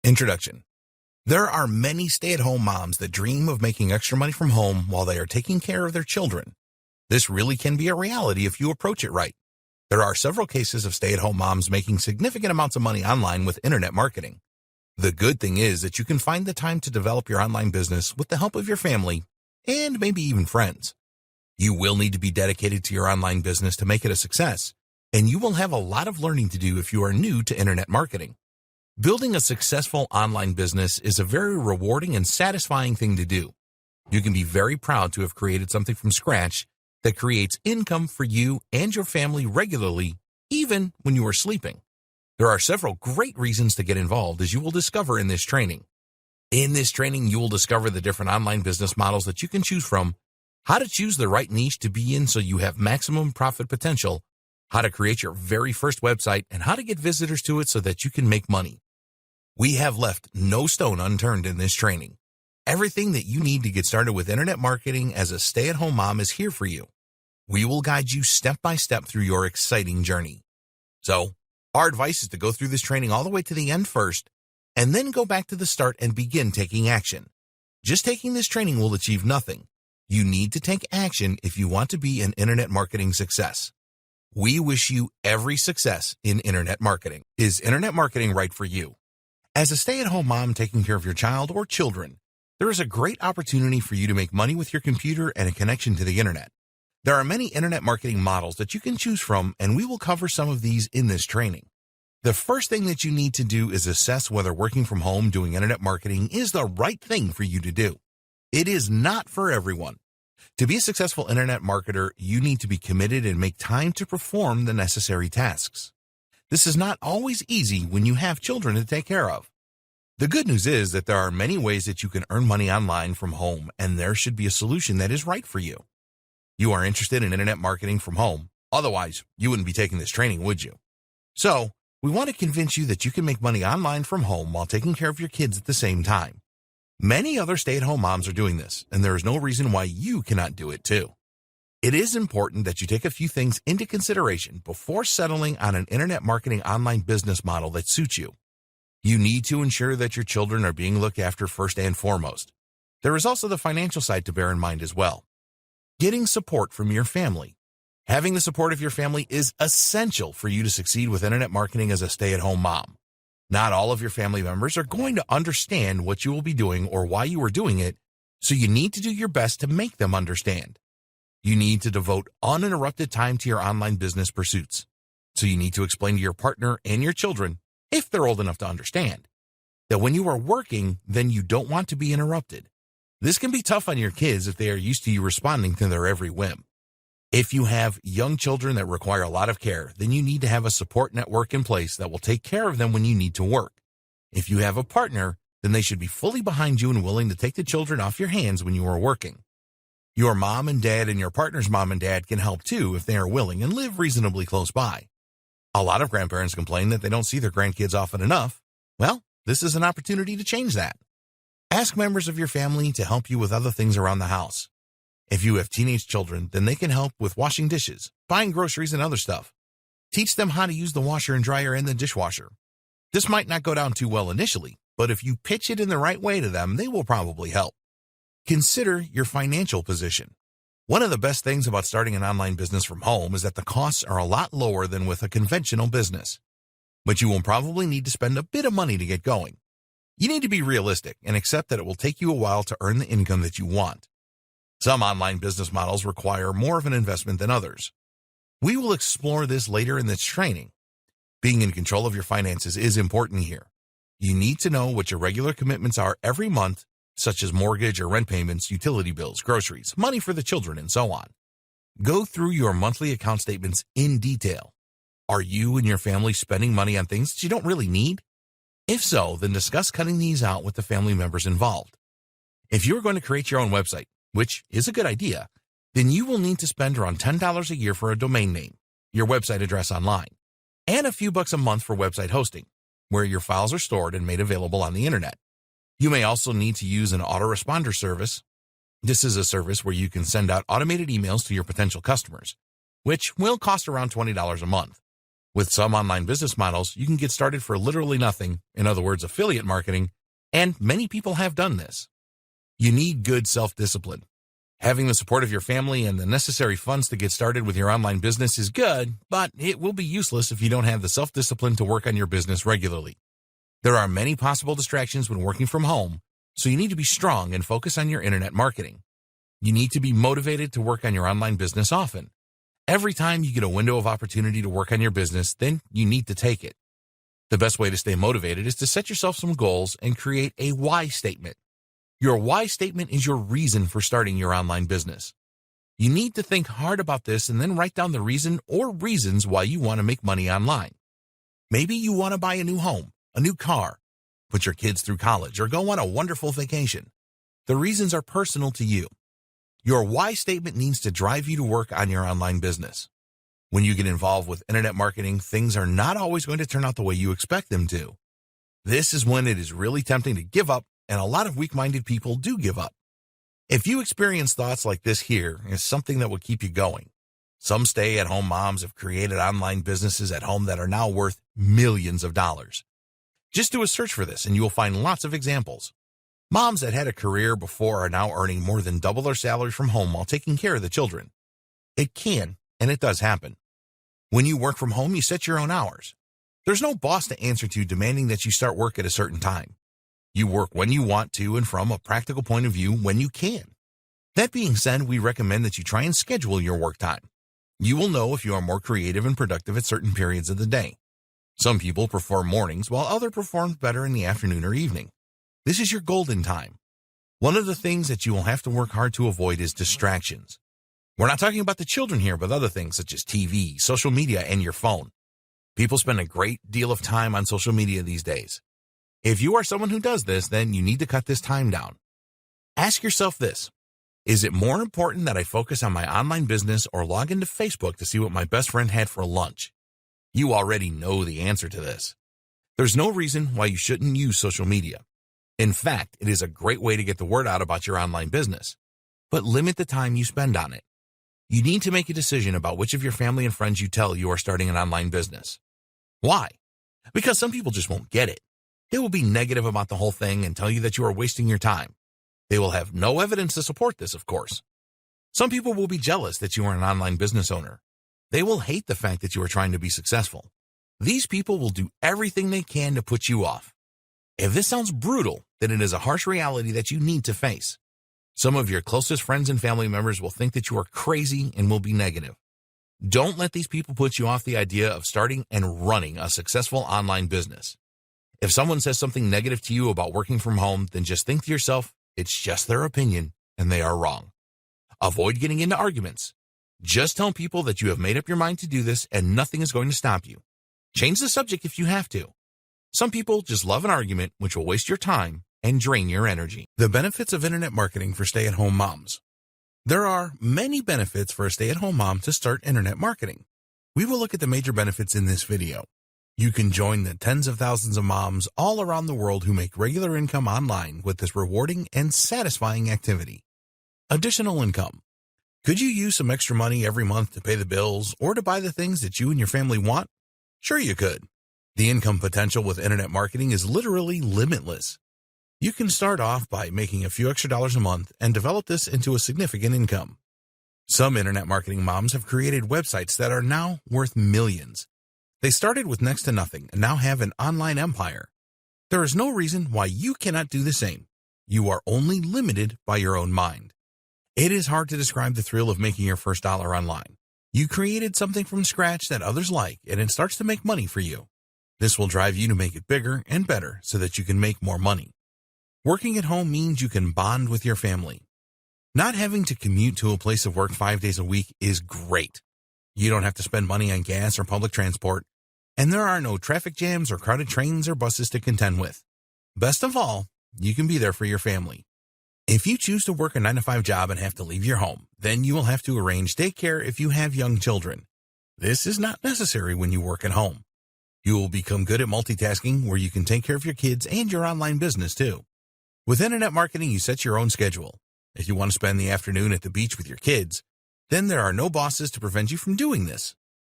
Introduction. There are many stay-at-home moms that dream of making extra money from home while they are taking care of their children. This really can be a reality if you approach it right. There are several cases of stay-at-home moms making significant amounts of money online with internet marketing. The good thing is that you can find the time to develop your online business with the help of your family and maybe even friends. You will need to be dedicated to your online business to make it a success, and you will have a lot of learning to do if you are new to internet marketing. Building a successful online business is a very rewarding and satisfying thing to do. You can be very proud to have created something from scratch that creates income for you and your family regularly, even when you are sleeping. There are several great reasons to get involved, as you will discover in this training. In this training, you will discover the different online business models that you can choose from, how to choose the right niche to be in so you have maximum profit potential, how to create your very first website, and how to get visitors to it so that you can make money. We have left no stone unturned in this training. Everything that you need to get started with internet marketing as a stay-at-home mom is here for you. We will guide you step by step through your exciting journey. So, our advice is to go through this training all the way to the end first, and then go back to the start and begin taking action. Just taking this training will achieve nothing. You need to take action if you want to be an internet marketing success. We wish you every success in internet marketing. Is internet marketing right for you? As a stay-at-home mom taking care of your child or children, there is a great opportunity for you to make money with your computer and a connection to the internet. There are many internet marketing models that you can choose from, and we will cover some of these in this training. The first thing that you need to do is assess whether working from home doing internet marketing is the right thing for you to do. It is not for everyone. To be a successful internet marketer, you need to be committed and make time to perform the necessary tasks. This is not always easy when you have children to take care of. The good news is that there are many ways that you can earn money online from home, and there should be a solution that is right for you. You are interested in internet marketing from home. Otherwise, you wouldn't be taking this training, would you? So, we want to convince you that you can make money online from home while taking care of your kids at the same time. Many other stay-at-home moms are doing this, and there is no reason why you cannot do it too. It is important that you take a few things into consideration before settling on an internet marketing online business model that suits you. You need to ensure that your children are being looked after first and foremost. There is also the financial side to bear in mind as well. Getting support from your family. Having the support of your family is essential for you to succeed with internet marketing as a stay-at-home mom. Not all of your family members are going to understand what you will be doing or why you are doing it, so you need to do your best to make them understand. You need to devote uninterrupted time to your online business pursuits. So you need to explain to your partner and your children, if they're old enough to understand, that when you are working, then you don't want to be interrupted. This can be tough on your kids if they are used to you responding to their every whim. If you have young children that require a lot of care, then you need to have a support network in place that will take care of them when you need to work. If you have a partner, then they should be fully behind you and willing to take the children off your hands when you are working. Your mom and dad and your partner's mom and dad can help too if they are willing and live reasonably close by. A lot of grandparents complain that they don't see their grandkids often enough. Well, this is an opportunity to change that. Ask members of your family to help you with other things around the house. If you have teenage children, then they can help with washing dishes, buying groceries, and other stuff. Teach them how to use the washer and dryer and the dishwasher. This might not go down too well initially, but if you pitch it in the right way to them, they will probably help. Consider your financial position. One of the best things about starting an online business from home is that the costs are a lot lower than with a conventional business. But you will probably need to spend a bit of money to get going. You need to be realistic and accept that it will take you a while to earn the income that you want. Some online business models require more of an investment than others. We will explore this later in this training. Being in control of your finances is important here. You need to know what your regular commitments are every month, such as mortgage or rent payments, utility bills, groceries, money for the children, and so on. Go through your monthly account statements in detail. Are you and your family spending money on things that you don't really need? If so, then discuss cutting these out with the family members involved. If you're going to create your own website, which is a good idea, then you will need to spend around $10 a year for a domain name, your website address online, and a few bucks a month for website hosting, where your files are stored and made available on the internet. You may also need to use an autoresponder service. This is a service where you can send out automated emails to your potential customers, which will cost around $20 a month. With some online business models, you can get started for literally nothing, in other words, affiliate marketing, and many people have done this. You need good self-discipline. Having the support of your family and the necessary funds to get started with your online business is good, but it will be useless if you don't have the self-discipline to work on your business regularly. There are many possible distractions when working from home, so you need to be strong and focus on your internet marketing. You need to be motivated to work on your online business often. Every time you get a window of opportunity to work on your business, then you need to take it. The best way to stay motivated is to set yourself some goals and create a why statement. Your why statement is your reason for starting your online business. You need to think hard about this and then write down the reason or reasons why you want to make money online. Maybe you want to buy a new home, a new car, put your kids through college, or go on a wonderful vacation. The reasons are personal to you. Your why statement needs to drive you to work on your online business. When you get involved with internet marketing, things are not always going to turn out the way you expect them to. This is when it is really tempting to give up, and a lot of weak-minded people do give up. If you experience thoughts like this, here is something that will keep you going. Some stay-at-home moms have created online businesses at home that are now worth millions of dollars. Just do a search for this and you will find lots of examples. Moms that had a career before are now earning more than double their salary from home while taking care of the children. It can, and it does happen. When you work from home, you set your own hours. There's no boss to answer to demanding that you start work at a certain time. You work when you want to and from a practical point of view when you can. That being said, we recommend that you try and schedule your work time. You will know if you are more creative and productive at certain periods of the day. Some people prefer mornings while others perform better in the afternoon or evening. This is your golden time. One of the things that you will have to work hard to avoid is distractions. We're not talking about the children here, but other things such as TV, social media, and your phone. People spend a great deal of time on social media these days. If you are someone who does this, then you need to cut this time down. Ask yourself this: is it more important that I focus on my online business or log into Facebook to see what my best friend had for lunch? You already know the answer to this. There's no reason why you shouldn't use social media. In fact, it is a great way to get the word out about your online business. But limit the time you spend on it. You need to make a decision about which of your family and friends you tell you are starting an online business. Why? Because some people just won't get it. They will be negative about the whole thing and tell you that you are wasting your time. They will have no evidence to support this, of course. Some people will be jealous that you are an online business owner. They will hate the fact that you are trying to be successful. These people will do everything they can to put you off. If this sounds brutal, then it is a harsh reality that you need to face. Some of your closest friends and family members will think that you are crazy and will be negative. Don't let these people put you off the idea of starting and running a successful online business. If someone says something negative to you about working from home, then just think to yourself, it's just their opinion and they are wrong. Avoid getting into arguments. Just tell people that you have made up your mind to do this and nothing is going to stop you. Change the subject if you have to. Some people just love an argument, which will waste your time and drain your energy. The benefits of internet marketing for stay-at-home moms. There are many benefits for a stay-at-home mom to start internet marketing. We will look at the major benefits in this video. You can join the tens of thousands of moms all around the world who make regular income online with this rewarding and satisfying activity. Additional income. Could you use some extra money every month to pay the bills or to buy the things that you and your family want? Sure you could. The income potential with internet marketing is literally limitless. You can start off by making a few extra dollars a month and develop this into a significant income. Some internet marketing moms have created websites that are now worth millions. They started with next to nothing and now have an online empire. There is no reason why you cannot do the same. You are only limited by your own mind. It is hard to describe the thrill of making your first dollar online. You created something from scratch that others like, and it starts to make money for you. This will drive you to make it bigger and better so that you can make more money. Working at home means you can bond with your family. Not having to commute to a place of work 5 days a week is great. You don't have to spend money on gas or public transport, and there are no traffic jams or crowded trains or buses to contend with. Best of all, you can be there for your family. If you choose to work a 9-to-5 job and have to leave your home, then you will have to arrange daycare if you have young children. This is not necessary when you work at home. You will become good at multitasking where you can take care of your kids and your online business too. With internet marketing, you set your own schedule. If you want to spend the afternoon at the beach with your kids, then there are no bosses to prevent you from doing this.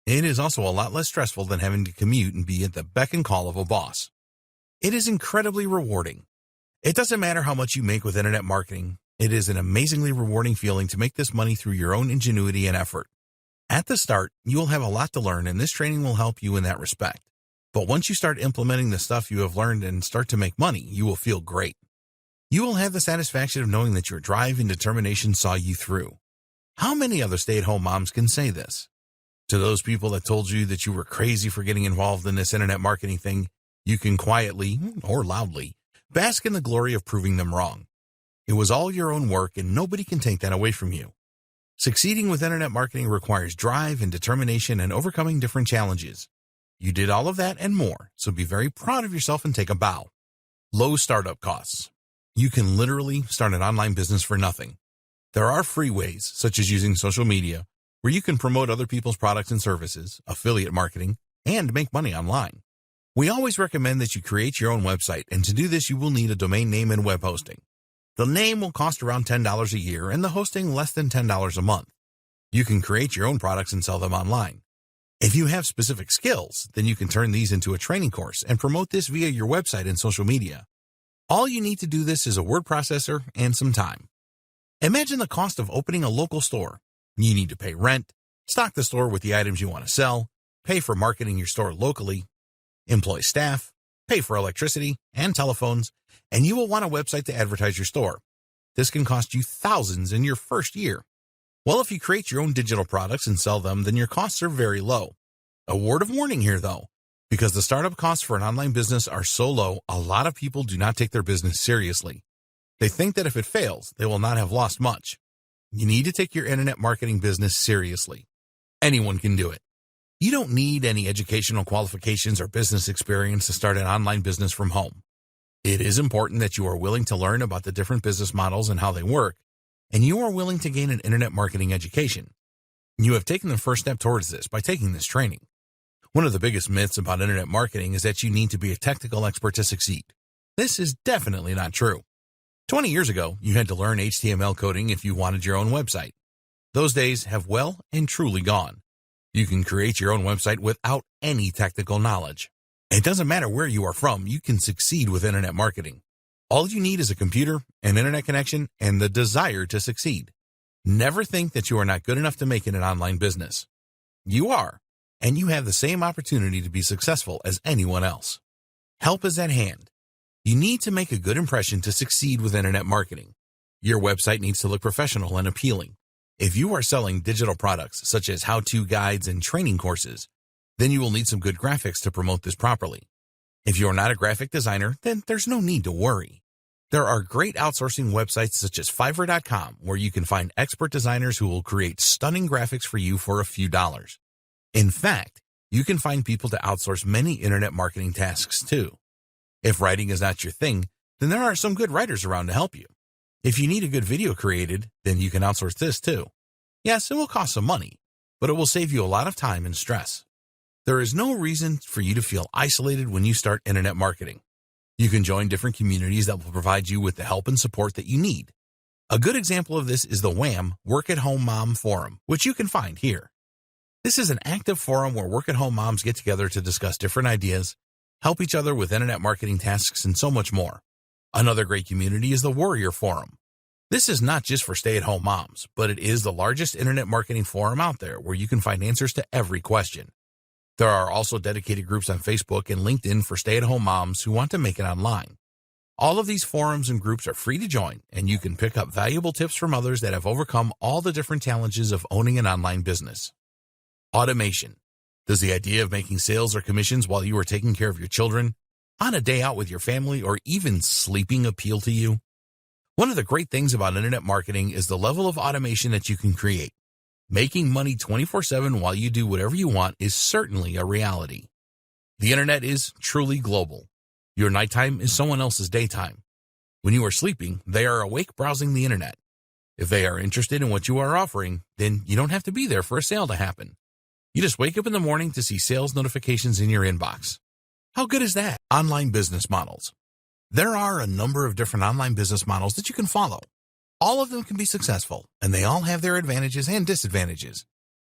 It is also a lot less stressful than having to commute and be at the beck and call of a boss. It is incredibly rewarding. It doesn't matter how much you make with internet marketing. It is an amazingly rewarding feeling to make this money through your own ingenuity and effort. At the start, you will have a lot to learn, and this training will help you in that respect. But once you start implementing the stuff you have learned and start to make money, you will feel great. You will have the satisfaction of knowing that your drive and determination saw you through. How many other stay-at-home moms can say this? To those people that told you that you were crazy for getting involved in this internet marketing thing, you can quietly, or loudly, bask in the glory of proving them wrong. It was all your own work, and nobody can take that away from you. Succeeding with internet marketing requires drive and determination and overcoming different challenges. You did all of that and more, so be very proud of yourself and take a bow. Low startup costs. You can literally start an online business for nothing. There are free ways, such as using social media, where you can promote other people's products and services, affiliate marketing, and make money online. We always recommend that you create your own website, and to do this you will need a domain name and web hosting. The name will cost around $10 a year and the hosting less than $10 a month. You can create your own products and sell them online. If you have specific skills, then you can turn these into a training course and promote this via your website and social media. All you need to do this is a word processor and some time. Imagine the cost of opening a local store. You need to pay rent, stock the store with the items you want to sell, pay for marketing your store locally, employ staff, pay for electricity and telephones, and you will want a website to advertise your store. This can cost you thousands in your first year. Well, if you create your own digital products and sell them, then your costs are very low. A word of warning here, though. Because the startup costs for an online business are so low, a lot of people do not take their business seriously. They think that if it fails, they will not have lost much. You need to take your internet marketing business seriously. Anyone can do it. You don't need any educational qualifications or business experience to start an online business from home. It is important that you are willing to learn about the different business models and how they work, and you are willing to gain an internet marketing education. You have taken the first step towards this by taking this training. One of the biggest myths about internet marketing is that you need to be a technical expert to succeed. This is definitely not true. 20 years ago, you had to learn HTML coding if you wanted your own website. Those days have well and truly gone. You can create your own website without any technical knowledge. It doesn't matter where you are from, you can succeed with internet marketing. All you need is a computer, an internet connection, and the desire to succeed. Never think that you are not good enough to make it an online business. You are, and you have the same opportunity to be successful as anyone else. Help is at hand. You need to make a good impression to succeed with internet marketing. Your website needs to look professional and appealing. If you are selling digital products such as how-to guides and training courses, then you will need some good graphics to promote this properly. If you are not a graphic designer, then there's no need to worry. There are great outsourcing websites such as Fiverr.com where you can find expert designers who will create stunning graphics for you for a few dollars. In fact, you can find people to outsource many internet marketing tasks too. If writing is not your thing, then there are some good writers around to help you. If you need a good video created, then you can outsource this too. Yes, it will cost some money, but it will save you a lot of time and stress. There is no reason for you to feel isolated when you start internet marketing. You can join different communities that will provide you with the help and support that you need. A good example of this is the WHAM Work at Home Mom Forum, which you can find here. This is an active forum where work-at-home moms get together to discuss different ideas, help each other with internet marketing tasks, and so much more. Another great community is the Warrior Forum. This is not just for stay-at-home moms, but it is the largest internet marketing forum out there where you can find answers to every question. There are also dedicated groups on Facebook and LinkedIn for stay-at-home moms who want to make it online. All of these forums and groups are free to join, and you can pick up valuable tips from others that have overcome all the different challenges of owning an online business. Automation. Does the idea of making sales or commissions while you are taking care of your children, on a day out with your family, or even sleeping appeal to you? One of the great things about internet marketing is the level of automation that you can create. Making money 24/7 while you do whatever you want is certainly a reality. The internet is truly global. Your nighttime is someone else's daytime. When you are sleeping, they are awake browsing the internet. If they are interested in what you are offering, then you don't have to be there for a sale to happen. You just wake up in the morning to see sales notifications in your inbox. How good is that? Online business models. There are a number of different online business models that you can follow. All of them can be successful, and they all have their advantages and disadvantages.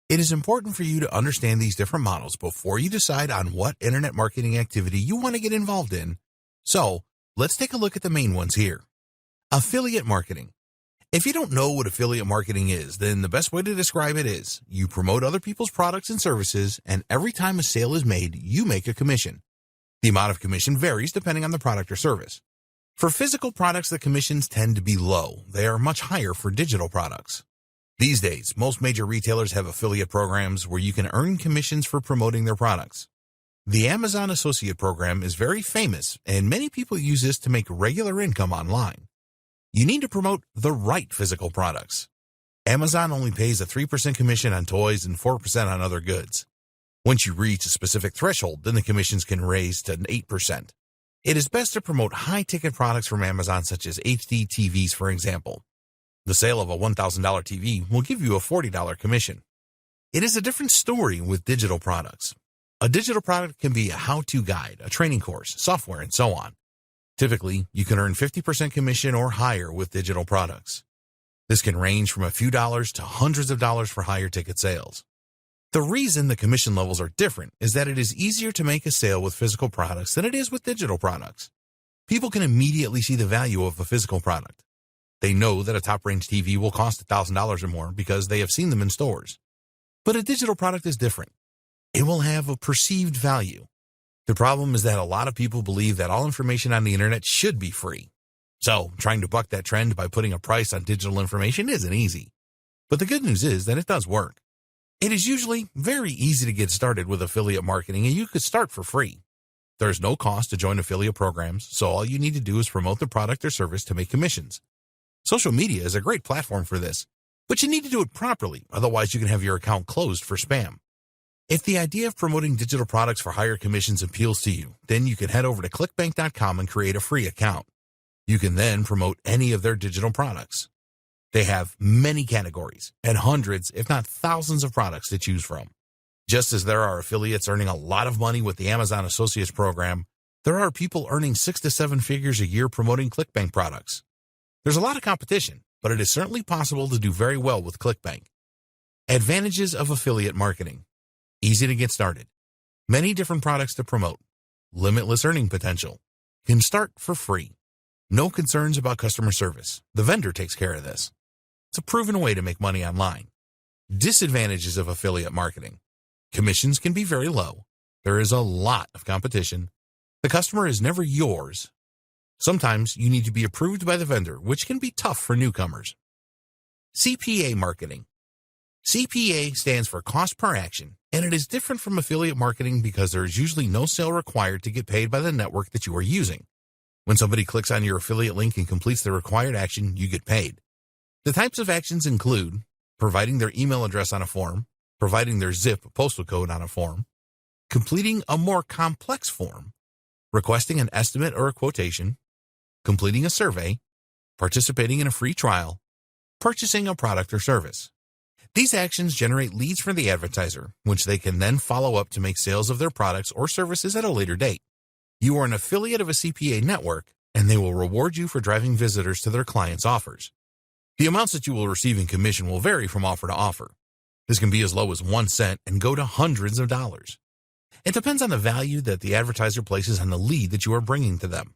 It is important for you to understand these different models before you decide on what internet marketing activity you want to get involved in. So, let's take a look at the main ones here. Affiliate marketing. If you don't know what affiliate marketing is, then the best way to describe it is you promote other people's products and services, and every time a sale is made, you make a commission. The amount of commission varies depending on the product or service. For physical products, the commissions tend to be low. They are much higher for digital products. These days, most major retailers have affiliate programs where you can earn commissions for promoting their products. The Amazon Associate Program is very famous, and many people use this to make regular income online. You need to promote the right physical products. Amazon only pays a 3% commission on toys and 4% on other goods. Once you reach a specific threshold, then the commissions can raise to 8%. It is best to promote high-ticket products from Amazon, such as HD TVs, for example. The sale of a $1,000 TV will give you a $40 commission. It is a different story with digital products. A digital product can be a how-to guide, a training course, software, and so on. Typically, you can earn 50% commission or higher with digital products. This can range from a few dollars to hundreds of dollars for higher ticket sales. The reason the commission levels are different is that it is easier to make a sale with physical products than it is with digital products. People can immediately see the value of a physical product. They know that a top-range TV will cost $1,000 or more because they have seen them in stores. But a digital product is different. It will have a perceived value. The problem is that a lot of people believe that all information on the internet should be free. So, trying to buck that trend by putting a price on digital information isn't easy. But the good news is that it does work. It is usually very easy to get started with affiliate marketing, and you could start for free. There's no cost to join affiliate programs, so all you need to do is promote the product or service to make commissions. Social media is a great platform for this, but you need to do it properly, otherwise you can have your account closed for spam. If the idea of promoting digital products for higher commissions appeals to you, then you can head over to clickbank.com and create a free account. You can then promote any of their digital products. They have many categories and hundreds, if not thousands of products to choose from. Just as there are affiliates earning a lot of money with the Amazon Associates program, there are people earning 6 to 7 figures a year promoting ClickBank products. There's a lot of competition, but it is certainly possible to do very well with ClickBank. Advantages of affiliate marketing. Easy to get started. Many different products to promote. Limitless earning potential. Can start for free. No concerns about customer service. The vendor takes care of this. It's a proven way to make money online. Disadvantages of affiliate marketing. Commissions can be very low. There is a lot of competition. The customer is never yours. Sometimes you need to be approved by the vendor, which can be tough for newcomers. CPA marketing. CPA stands for cost per action, and it is different from affiliate marketing because there is usually no sale required to get paid by the network that you are using. When somebody clicks on your affiliate link and completes the required action, you get paid. The types of actions include providing their email address on a form, providing their zip postal code on a form, completing a more complex form, requesting an estimate or a quotation, completing a survey, participating in a free trial, purchasing a product or service. These actions generate leads for the advertiser, which they can then follow up to make sales of their products or services at a later date. You are an affiliate of a CPA network, and they will reward you for driving visitors to their clients' offers. The amounts that you will receive in commission will vary from offer to offer. This can be as low as 1 cent and go to hundreds of dollars. It depends on the value that the advertiser places on the lead that you are bringing to them.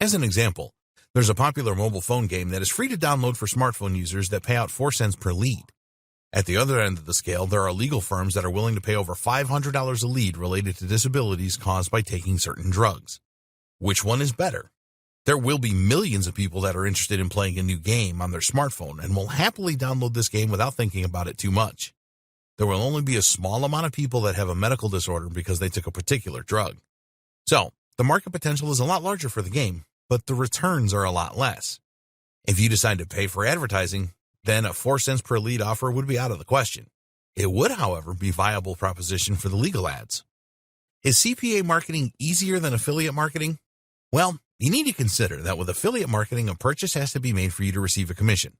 As an example, there's a popular mobile phone game that is free to download for smartphone users that pay out 4 cents per lead. At the other end of the scale, there are legal firms that are willing to pay over $500 a lead related to disabilities caused by taking certain drugs. Which one is better? There will be millions of people that are interested in playing a new game on their smartphone and will happily download this game without thinking about it too much. There will only be a small amount of people that have a medical disorder because they took a particular drug. So, the market potential is a lot larger for the game, but the returns are a lot less. If you decide to pay for advertising, then a 4 cents per lead offer would be out of the question. It would, however, be a viable proposition for the legal ads. Is CPA marketing easier than affiliate marketing? Well, you need to consider that with affiliate marketing, a purchase has to be made for you to receive a commission.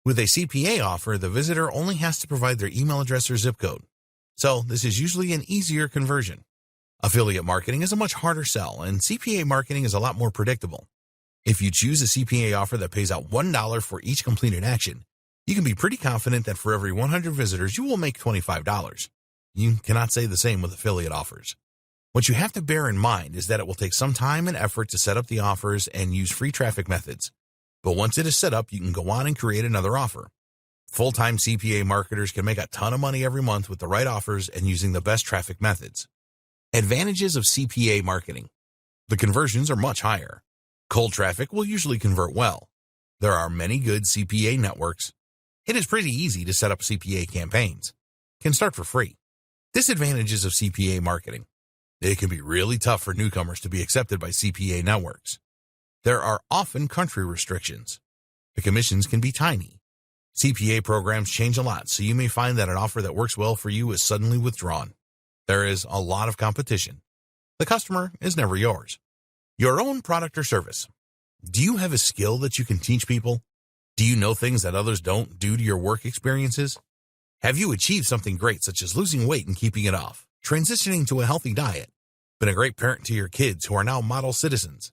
With a CPA offer, the visitor only has to provide their email address or zip code. So this is usually an easier conversion. Affiliate marketing is a much harder sell, and CPA marketing is a lot more predictable. If you choose a CPA offer that pays out $1 for each completed action, You can be pretty confident that for every 100 visitors, you will make $25. You cannot say the same with affiliate offers. What you have to bear in mind is that it will take some time and effort to set up the offers and use free traffic methods. But once it is set up, you can go on and create another offer. Full-time CPA marketers can make a ton of money every month with the right offers and using the best traffic methods. Advantages of CPA marketing. The conversions are much higher. Cold traffic will usually convert well. There are many good CPA networks. It is pretty easy to set up CPA campaigns. Can start for free. Disadvantages of CPA marketing. It can be really tough for newcomers to be accepted by CPA networks. There are often country restrictions. The commissions can be tiny. CPA programs change a lot, so you may find that an offer that works well for you is suddenly withdrawn. There is a lot of competition. The customer is never yours. Your own product or service. Do you have a skill that you can teach people? Do you know things that others don't due to your work experiences? Have you achieved something great, such as losing weight and keeping it off, transitioning to a healthy diet, been a great parent to your kids who are now model citizens?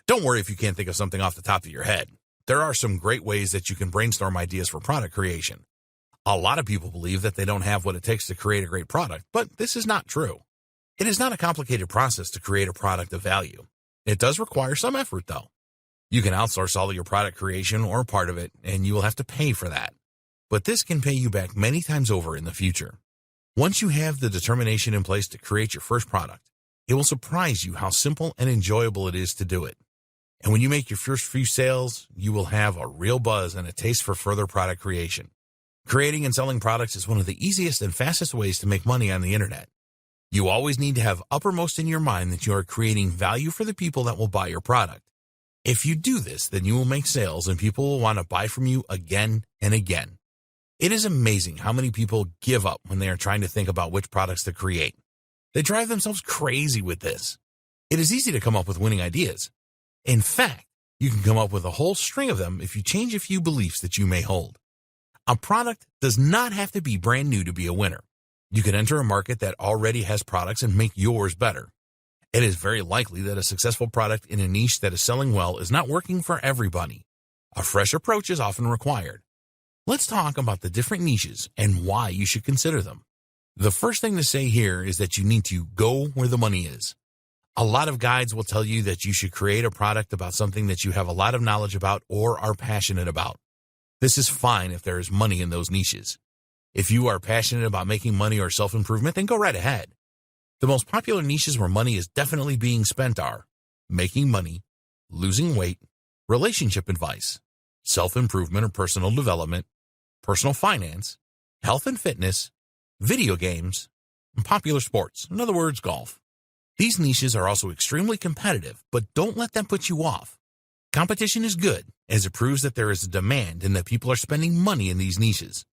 Don't worry if you can't think of something off the top of your head. There are some great ways that you can brainstorm ideas for product creation. A lot of people believe that they don't have what it takes to create a great product, but this is not true. It is not a complicated process to create a product of value. It does require some effort, though. You can outsource all of your product creation or part of it, and you will have to pay for that. But this can pay you back many times over in the future. Once you have the determination in place to create your first product, it will surprise you how simple and enjoyable it is to do it. And when you make your first few sales, you will have a real buzz and a taste for further product creation. Creating and selling products is one of the easiest and fastest ways to make money on the internet. You always need to have uppermost in your mind that you are creating value for the people that will buy your product. If you do this, then you will make sales and people will want to buy from you again and again. It is amazing how many people give up when they are trying to think about which products to create. They drive themselves crazy with this. It is easy to come up with winning ideas. In fact, you can come up with a whole string of them if you change a few beliefs that you may hold. A product does not have to be brand new to be a winner. You can enter a market that already has products and make yours better. It is very likely that a successful product in a niche that is selling well is not working for everybody. A fresh approach is often required. Let's talk about the different niches and why you should consider them. The first thing to say here is that you need to go where the money is. A lot of guides will tell you that you should create a product about something that you have a lot of knowledge about or are passionate about. This is fine if there is money in those niches. If you are passionate about making money or self-improvement, then go right ahead. The most popular niches where money is definitely being spent are making money, losing weight, relationship advice, self-improvement or personal development, personal finance, health and fitness, video games, and popular sports, in other words, golf. These niches are also extremely competitive, but don't let them put you off. Competition is good, as it proves that there is a demand and that people are spending money in these niches.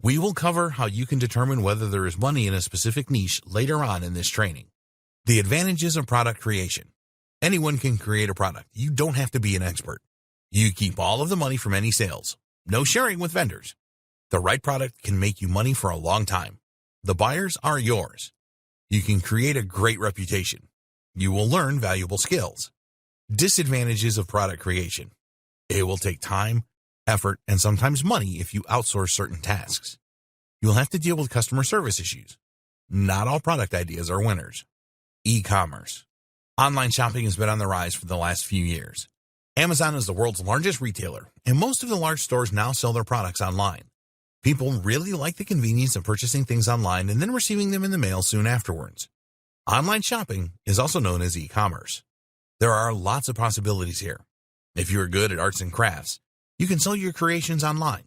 We will cover how you can determine whether there is money in a specific niche later on in this training. The advantages of product creation. Anyone can create a product. You don't have to be an expert. You keep all of the money from any sales. No sharing with vendors. The right product can make you money for a long time. The buyers are yours. You can create a great reputation. You will learn valuable skills. Disadvantages of product creation. It will take time, effort, and sometimes money if you outsource certain tasks. You'll have to deal with customer service issues. Not all product ideas are winners. E-commerce. Online shopping has been on the rise for the last few years. Amazon is the world's largest retailer, and most of the large stores now sell their products online. People really like the convenience of purchasing things online and then receiving them in the mail soon afterwards. Online shopping is also known as e-commerce. There are lots of possibilities here. If you are good at arts and crafts, you can sell your creations online.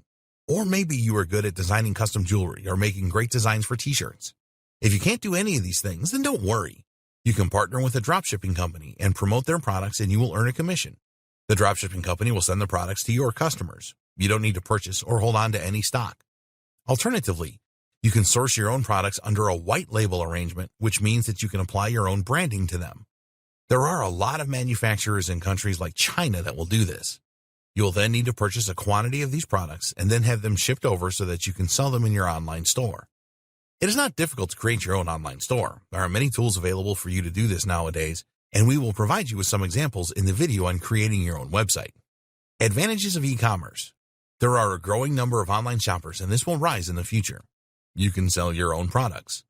Or maybe you are good at designing custom jewelry or making great designs for t-shirts. If you can't do any of these things, then don't worry. You can partner with a dropshipping company and promote their products and you will earn a commission. The dropshipping company will send the products to your customers. You don't need to purchase or hold on to any stock. Alternatively, you can source your own products under a white label arrangement, which means that you can apply your own branding to them. There are a lot of manufacturers in countries like China that will do this. You will then need to purchase a quantity of these products and then have them shipped over so that you can sell them in your online store. It is not difficult to create your own online store. There are many tools available for you to do this nowadays, and we will provide you with some examples in the video on creating your own website. Advantages of e-commerce. There are a growing number of online shoppers, and this will rise in the future. You can sell your own products.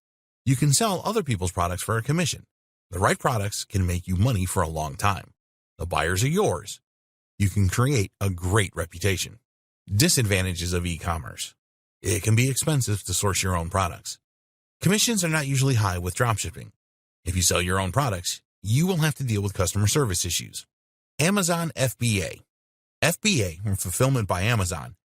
You can sell other people's products for a commission. The right products can make you money for a long time. The buyers are yours. You can create a great reputation. Disadvantages of e-commerce. It can be expensive to source your own products. Commissions are not usually high with dropshipping. If you sell your own products, you will have to deal with customer service issues. Amazon FBA. FBA, or Fulfillment by Amazon,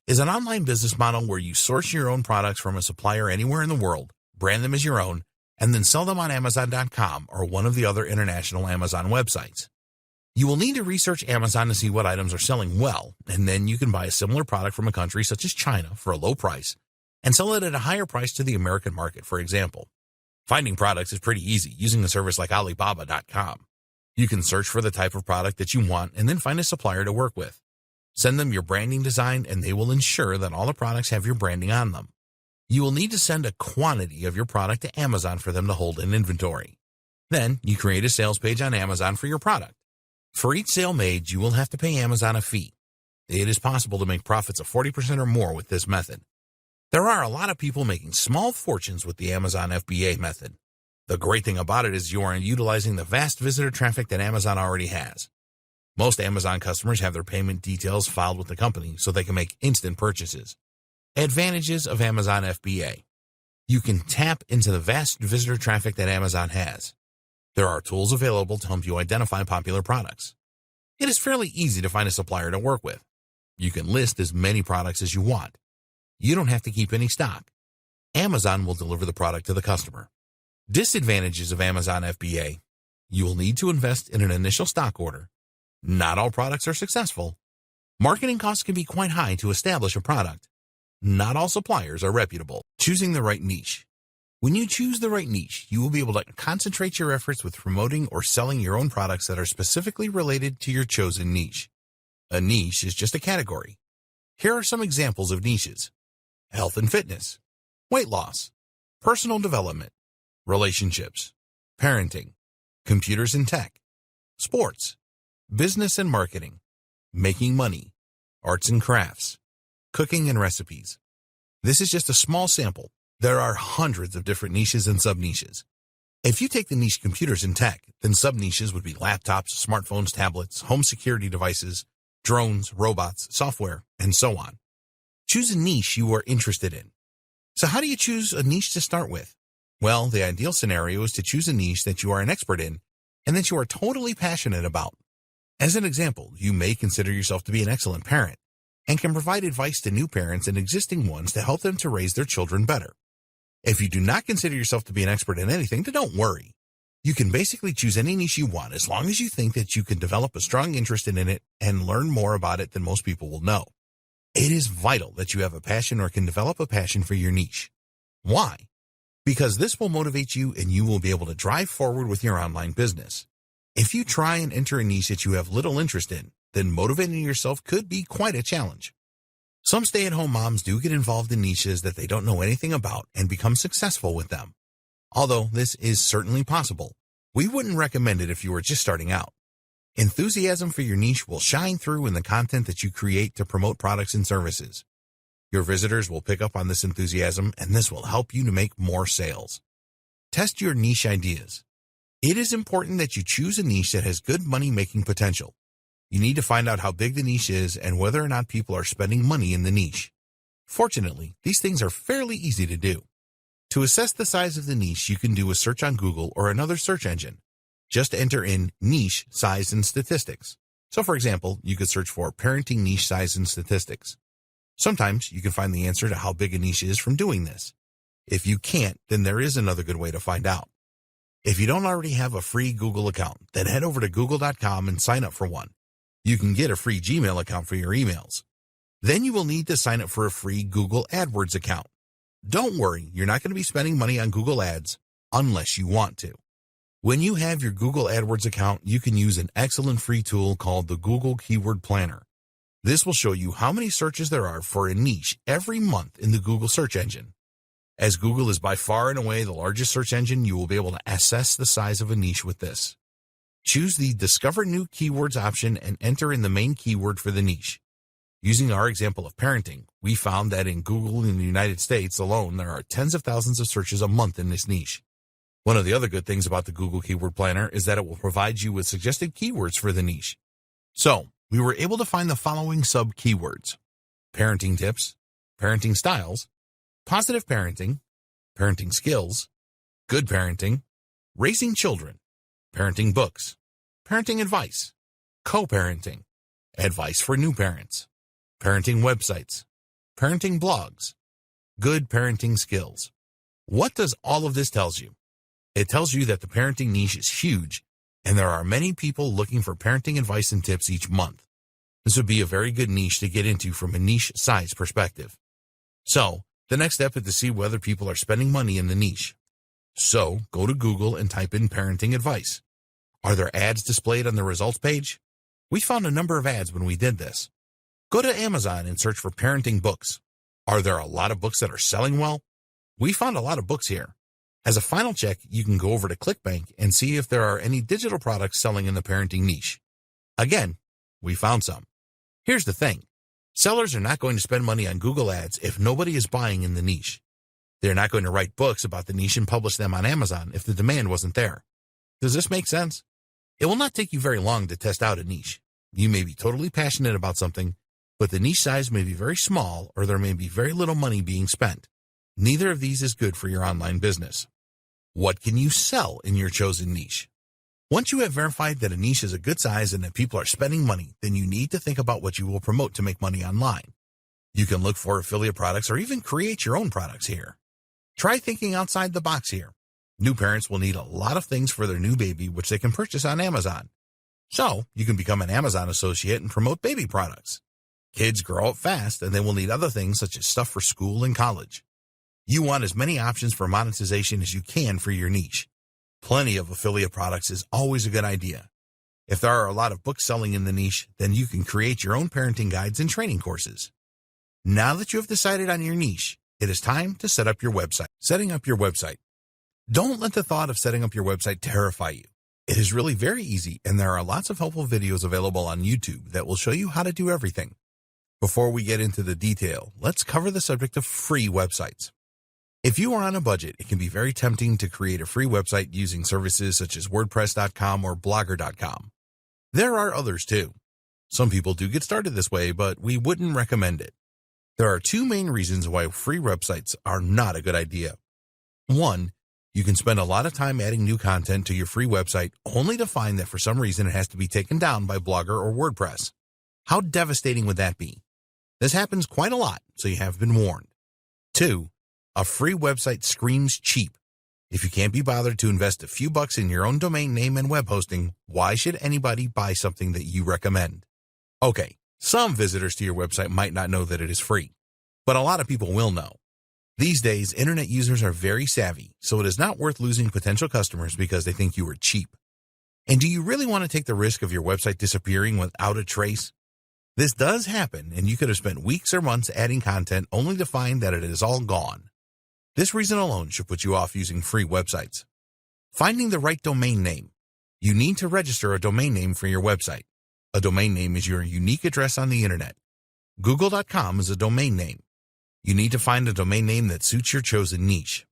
is an online business model where you source your own products from a supplier anywhere in the world, brand them as your own, and then sell them on Amazon.com or one of the other international Amazon websites. You will need to research Amazon to see what items are selling well, and then you can buy a similar product from a country such as China for a low price and sell it at a higher price to the American market, for example. Finding products is pretty easy using a service like Alibaba.com. You can search for the type of product that you want and then find a supplier to work with. Send them your branding design and they will ensure that all the products have your branding on them. You will need to send a quantity of your product to Amazon for them to hold in inventory. Then you create a sales page on Amazon for your product. For each sale made, you will have to pay Amazon a fee. It is possible to make profits of 40% or more with this method. There are a lot of people making small fortunes with the Amazon FBA method. The great thing about it is you are utilizing the vast visitor traffic that Amazon already has. Most Amazon customers have their payment details filed with the company so they can make instant purchases. Advantages of Amazon FBA. You can tap into the vast visitor traffic that Amazon has. There are tools available to help you identify popular products. It is fairly easy to find a supplier to work with. You can list as many products as you want. You don't have to keep any stock. Amazon will deliver the product to the customer. Disadvantages of Amazon FBA. You will need to invest in an initial stock order. Not all products are successful. Marketing costs can be quite high to establish a product. Not all suppliers are reputable. Choosing the right niche. When you choose the right niche, you will be able to concentrate your efforts with promoting or selling your own products that are specifically related to your chosen niche. A niche is just a category. Here are some examples of niches: health and fitness, weight loss, personal development, relationships, parenting, computers and tech, sports, business and marketing, making money, arts and crafts, cooking and recipes. This is just a small sample. There are hundreds of different niches and sub-niches. If you take the niche computers and tech, then sub-niches would be laptops, smartphones, tablets, home security devices, drones, robots, software, and so on. Choose a niche you are interested in. So how do you choose a niche to start with? Well, the ideal scenario is to choose a niche that you are an expert in and that you are totally passionate about. As an example, you may consider yourself to be an excellent parent and can provide advice to new parents and existing ones to help them to raise their children better. If you do not consider yourself to be an expert in anything, then don't worry. You can basically choose any niche you want as long as you think that you can develop a strong interest in it and learn more about it than most people will know. It is vital that you have a passion or can develop a passion for your niche. Why? Because this will motivate you and you will be able to drive forward with your online business. If you try and enter a niche that you have little interest in, then motivating yourself could be quite a challenge. Some stay-at-home moms do get involved in niches that they don't know anything about and become successful with them. Although this is certainly possible, we wouldn't recommend it if you were just starting out. Enthusiasm for your niche will shine through in the content that you create to promote products and services. Your visitors will pick up on this enthusiasm, and this will help you to make more sales. Test your niche ideas. It is important that you choose a niche that has good money-making potential. You need to find out how big the niche is and whether or not people are spending money in the niche. Fortunately, these things are fairly easy to do. To assess the size of the niche, you can do a search on Google or another search engine. Just enter in niche, size, and statistics. So, for example, you could search for parenting niche size and statistics. Sometimes you can find the answer to how big a niche is from doing this. If you can't, then there is another good way to find out. If you don't already have a free Google account, then head over to google.com and sign up for one. You can get a free Gmail account for your emails. Then you will need to sign up for a free Google AdWords account. Don't worry, you're not going to be spending money on Google Ads unless you want to. When you have your Google AdWords account, you can use an excellent free tool called the Google Keyword Planner. This will show you how many searches there are for a niche every month in the Google search engine. As Google is by far and away the largest search engine, you will be able to assess the size of a niche with this. Choose the Discover New Keywords option and enter in the main keyword for the niche. Using our example of parenting, we found that in Google in the United States alone, there are tens of thousands of searches a month in this niche. One of the other good things about the Google Keyword Planner is that it will provide you with suggested keywords for the niche. So, we were able to find the following sub-keywords: parenting tips, parenting styles, positive parenting, parenting skills, good parenting, raising children, parenting books, parenting advice, co-parenting, advice for new parents, parenting websites, parenting blogs, good parenting skills. What does all of this tell you? It tells you that the parenting niche is huge, and there are many people looking for parenting advice and tips each month. This would be a very good niche to get into from a niche size perspective. So, the next step is to see whether people are spending money in the niche. So, go to Google and type in parenting advice. Are there ads displayed on the results page? We found a number of ads when we did this. Go to Amazon and search for parenting books. Are there a lot of books that are selling well? We found a lot of books here. As a final check, you can go over to ClickBank and see if there are any digital products selling in the parenting niche. Again, we found some. Here's the thing. Sellers are not going to spend money on Google ads if nobody is buying in the niche. They're not going to write books about the niche and publish them on Amazon if the demand wasn't there. Does this make sense? It will not take you very long to test out a niche. You may be totally passionate about something, but the niche size may be very small or there may be very little money being spent. Neither of these is good for your online business. What can you sell in your chosen niche? Once you have verified that a niche is a good size and that people are spending money, then you need to think about what you will promote to make money online. You can look for affiliate products or even create your own products here. Try thinking outside the box here. New parents will need a lot of things for their new baby which they can purchase on Amazon. So, you can become an Amazon associate and promote baby products. Kids grow up fast and they will need other things such as stuff for school and college. You want as many options for monetization as you can for your niche. Plenty of affiliate products is always a good idea. If there are a lot of books selling in the niche, then you can create your own parenting guides and training courses. Now that you have decided on your niche, it is time to set up your website. Setting up your website. Don't let the thought of setting up your website terrify you. It is really very easy, and there are lots of helpful videos available on YouTube that will show you how to do everything. Before we get into the detail, let's cover the subject of free websites. If you are on a budget, it can be very tempting to create a free website using services such as WordPress.com or Blogger.com. There are others too. Some people do get started this way, but we wouldn't recommend it. There are two main reasons why free websites are not a good idea. One, you can spend a lot of time adding new content to your free website only to find that for some reason it has to be taken down by Blogger or WordPress. How devastating would that be? This happens quite a lot, so you have been warned. Two, a free website screams cheap. If you can't be bothered to invest a few bucks in your own domain name and web hosting, why should anybody buy something that you recommend? Okay, some visitors to your website might not know that it is free, but a lot of people will know. These days, internet users are very savvy, so it is not worth losing potential customers because they think you are cheap. And do you really want to take the risk of your website disappearing without a trace? This does happen, and you could have spent weeks or months adding content only to find that it is all gone. This reason alone should put you off using free websites. Finding the right domain name. You need to register a domain name for your website. A domain name is your unique address on the internet. Google.com is a domain name. You need to find a domain name that suits your chosen niche.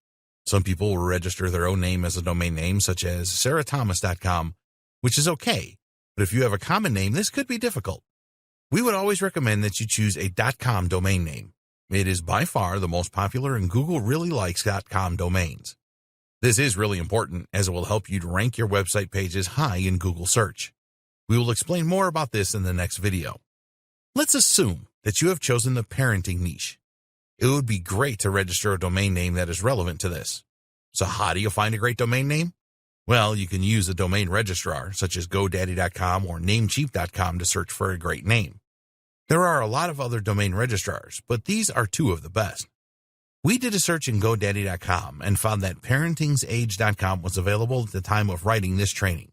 Some people will register their own name as a domain name, such as sarahThomas.com, which is okay, but if you have a common name, this could be difficult. We would always recommend that you choose a .com domain name. It is by far the most popular, and Google really likes .com domains. This is really important as it will help you to rank your website pages high in Google search. We will explain more about this in the next video. Let's assume that you have chosen the parenting niche. It would be great to register a domain name that is relevant to this. So how do you find a great domain name? Well, you can use a domain registrar such as GoDaddy.com or Namecheap.com to search for a great name. There are a lot of other domain registrars, but these are two of the best. We did a search in GoDaddy.com and found that ParentingsAge.com was available at the time of writing this training.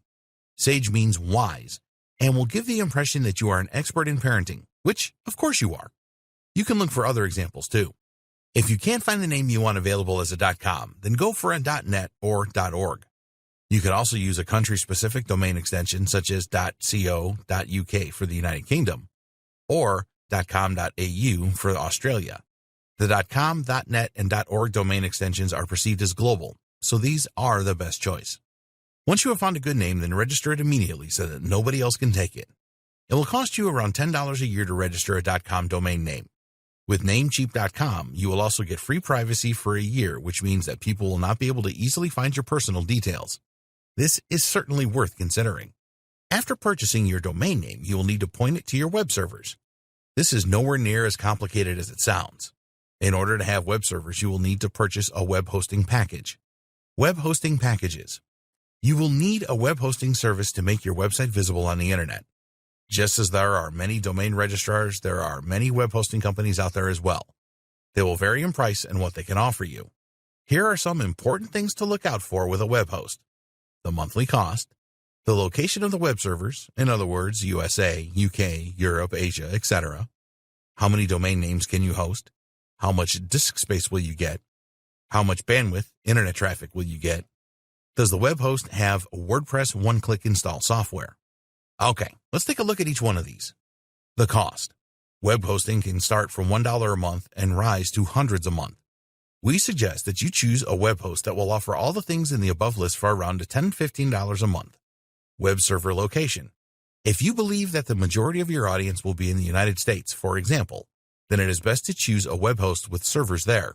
Sage means wise, and will give the impression that you are an expert in parenting, which, of course, you are. You can look for other examples, too. If you can't find the name you want available as a .com, then go for a .net or .org. You can also use a country-specific domain extension such as .co.uk for the United Kingdom, or .com.au for Australia. The .com, .net, and .org domain extensions are perceived as global, so these are the best choice. Once you have found a good name, then register it immediately so that nobody else can take it. It will cost you around $10 a year to register a .com domain name. With Namecheap.com, you will also get free privacy for a year, which means that people will not be able to easily find your personal details. This is certainly worth considering. After purchasing your domain name, you will need to point it to your web servers. This is nowhere near as complicated as it sounds. In order to have web servers, you will need to purchase a web hosting package. Web hosting packages. You will need a web hosting service to make your website visible on the internet. Just as there are many domain registrars, there are many web hosting companies out there as well. They will vary in price and what they can offer you. Here are some important things to look out for with a web host. The monthly cost, the location of the web servers, in other words, USA, UK, Europe, Asia, etc. How many domain names can you host? How much disk space will you get? How much bandwidth, internet traffic will you get? Does the web host have WordPress one-click install software? Okay, let's take a look at each one of these. The cost. Web hosting can start from $1 a month and rise to hundreds a month. We suggest that you choose a web host that will offer all the things in the above list for around $10–15 a month. Web server location. If you believe that the majority of your audience will be in the United States, for example, then it is best to choose a web host with servers there.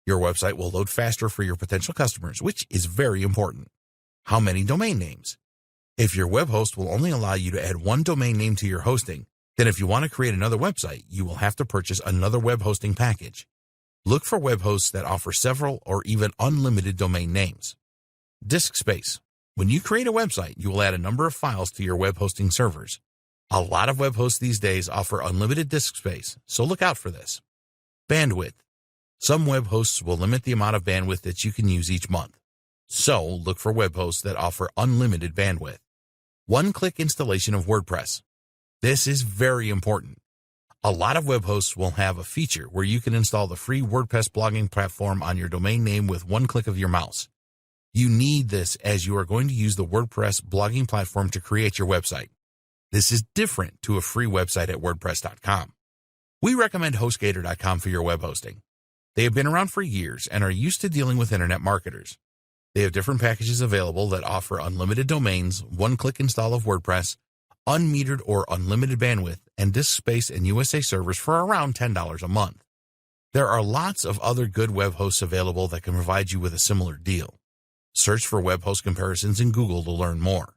Your website will load faster for your potential customers, which is very important. How many domain names? If your web host will only allow you to add one domain name to your hosting, then if you want to create another website, you will have to purchase another web hosting package. Look for web hosts that offer several or even unlimited domain names. Disk space. When you create a website, you will add a number of files to your web hosting servers. A lot of web hosts these days offer unlimited disk space, so look out for this. Bandwidth. Some web hosts will limit the amount of bandwidth that you can use each month. So look for web hosts that offer unlimited bandwidth. One-click installation of WordPress. This is very important. A lot of web hosts will have a feature where you can install the free WordPress blogging platform on your domain name with one click of your mouse. You need this as you are going to use the WordPress blogging platform to create your website. This is different to a free website at WordPress.com. We recommend HostGator.com for your web hosting. They have been around for years and are used to dealing with internet marketers. They have different packages available that offer unlimited domains, one-click install of WordPress, unmetered or unlimited bandwidth, and disk space and USA servers for around $10 a month. There are lots of other good web hosts available that can provide you with a similar deal. Search for web host comparisons in Google to learn more.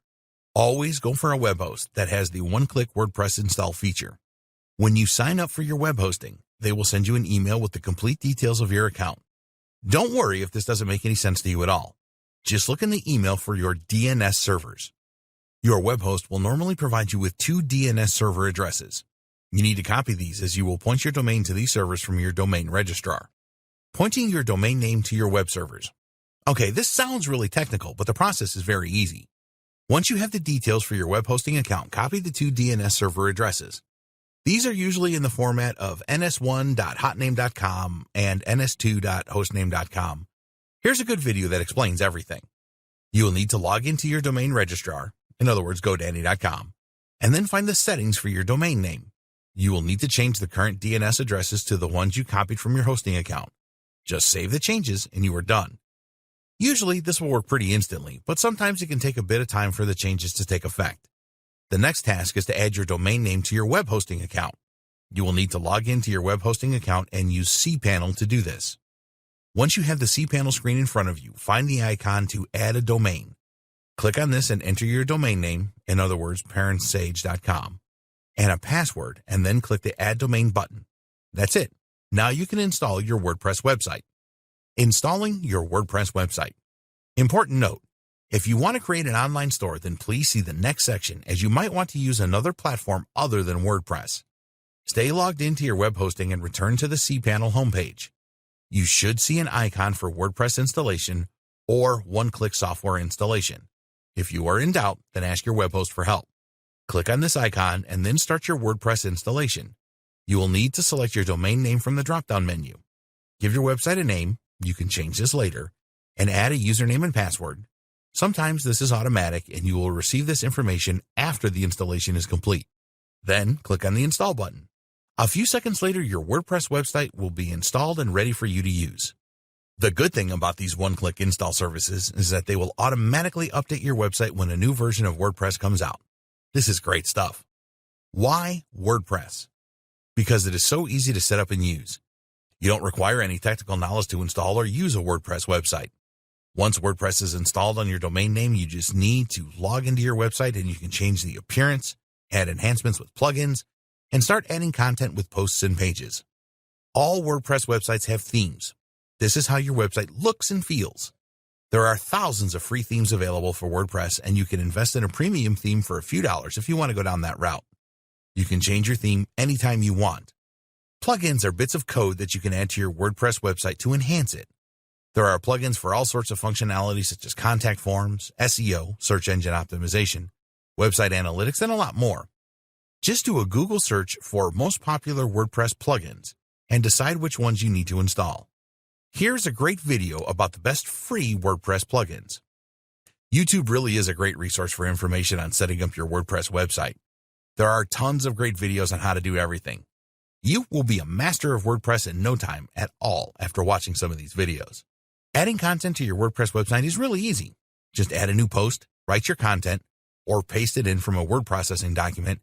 Always go for a web host that has the one-click WordPress install feature. When you sign up for your web hosting, they will send you an email with the complete details of your account. Don't worry if this doesn't make any sense to you at all. Just look in the email for your DNS servers. Your web host will normally provide you with 2 DNS server addresses. You need to copy these as you will point your domain to these servers from your domain registrar. Pointing your domain name to your web servers. Okay, this sounds really technical, but the process is very easy. Once you have the details for your web hosting account, copy the 2 DNS server addresses. These are usually in the format of ns1.hotname.com and ns2.hostname.com. Here's a good video that explains everything. You will need to log into your domain registrar, in other words, GoDaddy.com, and then find the settings for your domain name. You will need to change the current DNS addresses to the ones you copied from your hosting account. Just save the changes and you are done. Usually this will work pretty instantly, but sometimes it can take a bit of time for the changes to take effect. The next task is to add your domain name to your web hosting account. You will need to log into your web hosting account and use cPanel to do this. Once you have the cPanel screen in front of you, find the icon to add a domain. Click on this and enter your domain name, in other words, parentsage.com, and a password, and then click the Add Domain button. That's it. Now you can install your WordPress website. Installing your WordPress website. Important note, if you want to create an online store, then please see the next section as you might want to use another platform other than WordPress. Stay logged into your web hosting and return to the cPanel homepage. You should see an icon for WordPress installation or one-click software installation. If you are in doubt, then ask your web host for help. Click on this icon and then start your WordPress installation. You will need to select your domain name from the drop-down menu. Give your website a name, you can change this later, and add a username and password. Sometimes this is automatic and you will receive this information after the installation is complete. Then click on the Install button. A few seconds later, your WordPress website will be installed and ready for you to use. The good thing about these one-click install services is that they will automatically update your website when a new version of WordPress comes out. This is great stuff. Why WordPress? Because it is so easy to set up and use. You don't require any technical knowledge to install or use a WordPress website. Once WordPress is installed on your domain name, you just need to log into your website and you can change the appearance, add enhancements with plugins, and start adding content with posts and pages. All WordPress websites have themes. This is how your website looks and feels. There are thousands of free themes available for WordPress, and you can invest in a premium theme for a few dollars if you want to go down that route. You can change your theme anytime you want. Plugins are bits of code that you can add to your WordPress website to enhance it. There are plugins for all sorts of functionality such as contact forms, SEO, search engine optimization, website analytics, and a lot more. Just do a Google search for most popular WordPress plugins and decide which ones you need to install. Here's a great video about the best free WordPress plugins. YouTube really is a great resource for information on setting up your WordPress website. There are tons of great videos on how to do everything. You will be a master of WordPress in no time at all after watching some of these videos. Adding content to your WordPress website is really easy. Just add a new post, write your content, or paste it in from a word processing document,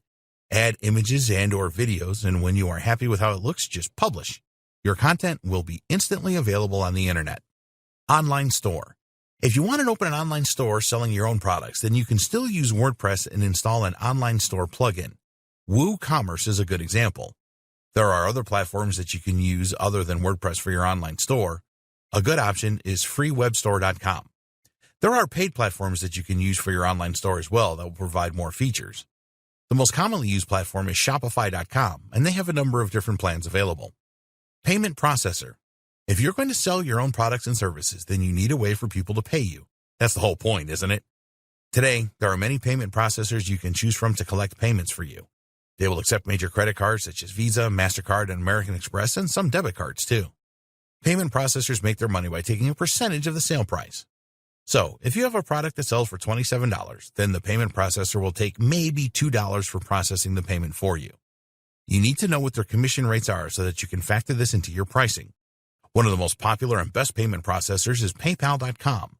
add images and or videos, and when you are happy with how it looks, just publish. Your content will be instantly available on the internet. Online store. If you want to open an online store selling your own products, then you can still use WordPress and install an online store plugin. WooCommerce is a good example. There are other platforms that you can use other than WordPress for your online store. A good option is freewebstore.com. There are paid platforms that you can use for your online store as well that will provide more features. The most commonly used platform is Shopify.com, and they have a number of different plans available. Payment processor. If you're going to sell your own products and services, then you need a way for people to pay you. That's the whole point, isn't it? Today, there are many payment processors you can choose from to collect payments for you. They will accept major credit cards such as Visa, MasterCard, and American Express, and some debit cards too. Payment processors make their money by taking a percentage of the sale price. So, if you have a product that sells for $27, then the payment processor will take maybe $2 for processing the payment for you. You need to know what their commission rates are so that you can factor this into your pricing. One of the most popular and best payment processors is PayPal.com.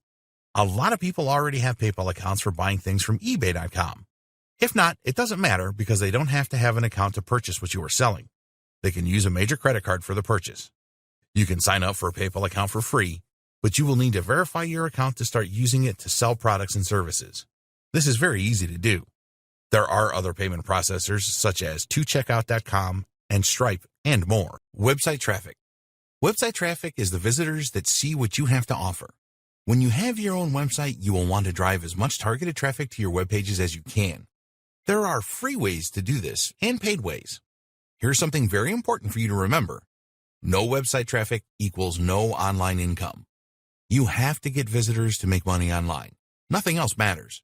A lot of people already have PayPal accounts for buying things from eBay.com. If not, it doesn't matter because they don't have to have an account to purchase what you are selling. They can use a major credit card for the purchase. You can sign up for a PayPal account for free, but you will need to verify your account to start using it to sell products and services. This is very easy to do. There are other payment processors such as tocheckout.com and Stripe and more. Website traffic. Website traffic is the visitors that see what you have to offer. When you have your own website, you will want to drive as much targeted traffic to your web pages as you can. There are free ways to do this and paid ways. Here's something very important for you to remember. No website traffic equals no online income. You have to get visitors to make money online. Nothing else matters.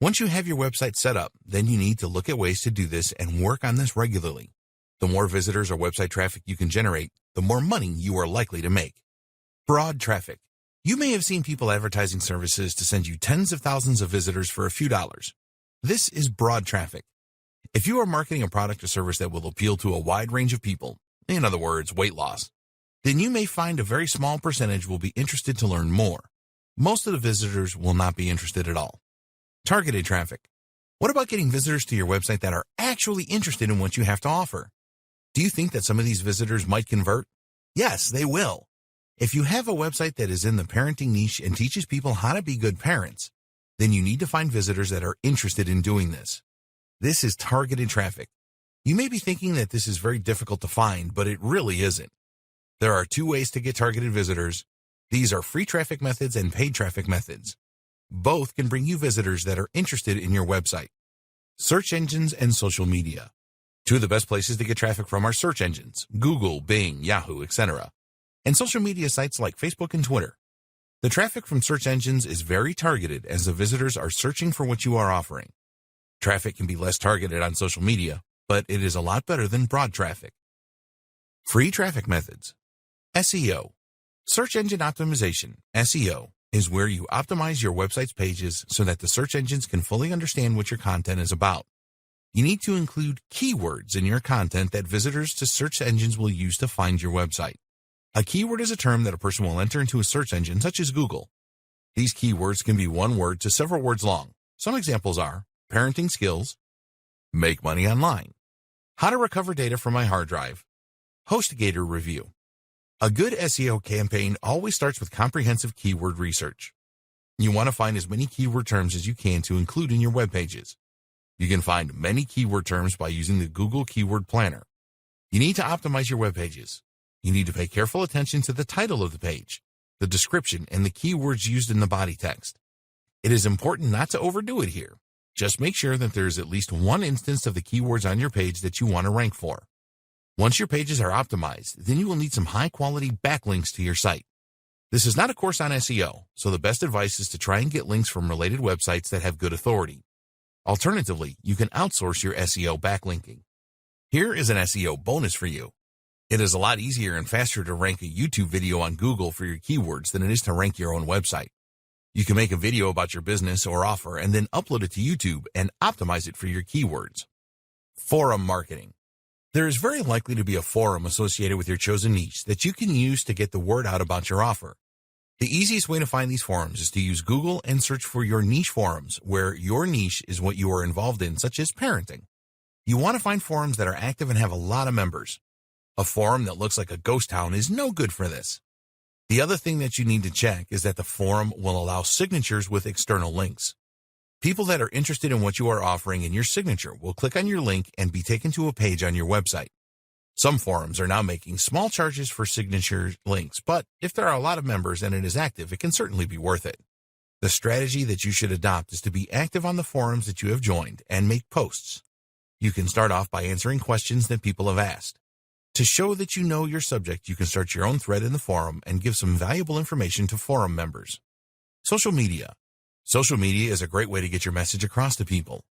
Once you have your website set up, then you need to look at ways to do this and work on this regularly. The more visitors or website traffic you can generate, the more money you are likely to make. Broad traffic. You may have seen people advertising services to send you tens of thousands of visitors for a few dollars. This is broad traffic. If you are marketing a product or service that will appeal to a wide range of people, in other words, weight loss, then you may find a very small percentage will be interested to learn more. Most of the visitors will not be interested at all. Targeted traffic. What about getting visitors to your website that are actually interested in what you have to offer? Do you think that some of these visitors might convert? Yes, they will. If you have a website that is in the parenting niche and teaches people how to be good parents, then you need to find visitors that are interested in doing this. This is targeted traffic. You may be thinking that this is very difficult to find, but it really isn't. There are two ways to get targeted visitors. These are free traffic methods and paid traffic methods. Both can bring you visitors that are interested in your website. Search engines and social media. Two of the best places to get traffic from are search engines, Google, Bing, Yahoo, etc., and social media sites like Facebook and Twitter. The traffic from search engines is very targeted as the visitors are searching for what you are offering. Traffic can be less targeted on social media, but it is a lot better than broad traffic. Free traffic methods. SEO. Search engine optimization, SEO, is where you optimize your website's pages so that the search engines can fully understand what your content is about. You need to include keywords in your content that visitors to search engines will use to find your website. A keyword is a term that a person will enter into a search engine such as Google. These keywords can be one word to several words long. Some examples are parenting skills, make money online, how to recover data from my hard drive, HostGator review. A good SEO campaign always starts with comprehensive keyword research. You want to find as many keyword terms as you can to include in your web pages. You can find many keyword terms by using the Google Keyword Planner. You need to optimize your web pages. You need to pay careful attention to the title of the page, the description, and the keywords used in the body text. It is important not to overdo it here. Just make sure that there is at least one instance of the keywords on your page that you want to rank for. Once your pages are optimized, then you will need some high-quality backlinks to your site. This is not a course on SEO, so the best advice is to try and get links from related websites that have good authority. Alternatively, you can outsource your SEO backlinking. Here is an SEO bonus for you. It is a lot easier and faster to rank a YouTube video on Google for your keywords than it is to rank your own website. You can make a video about your business or offer and then upload it to YouTube and optimize it for your keywords. Forum marketing. There is very likely to be a forum associated with your chosen niche that you can use to get the word out about your offer. The easiest way to find these forums is to use Google and search for your niche forums where your niche is what you are involved in, such as parenting. You want to find forums that are active and have a lot of members. A forum that looks like a ghost town is no good for this. The other thing that you need to check is that the forum will allow signatures with external links. People that are interested in what you are offering in your signature will click on your link and be taken to a page on your website. Some forums are now making small charges for signature links, but if there are a lot of members and it is active, it can certainly be worth it. The strategy that you should adopt is to be active on the forums that you have joined and make posts. You can start off by answering questions that people have asked. To show that you know your subject, you can start your own thread in the forum and give some valuable information to forum members. Social media. Social media is a great way to get your message across to people.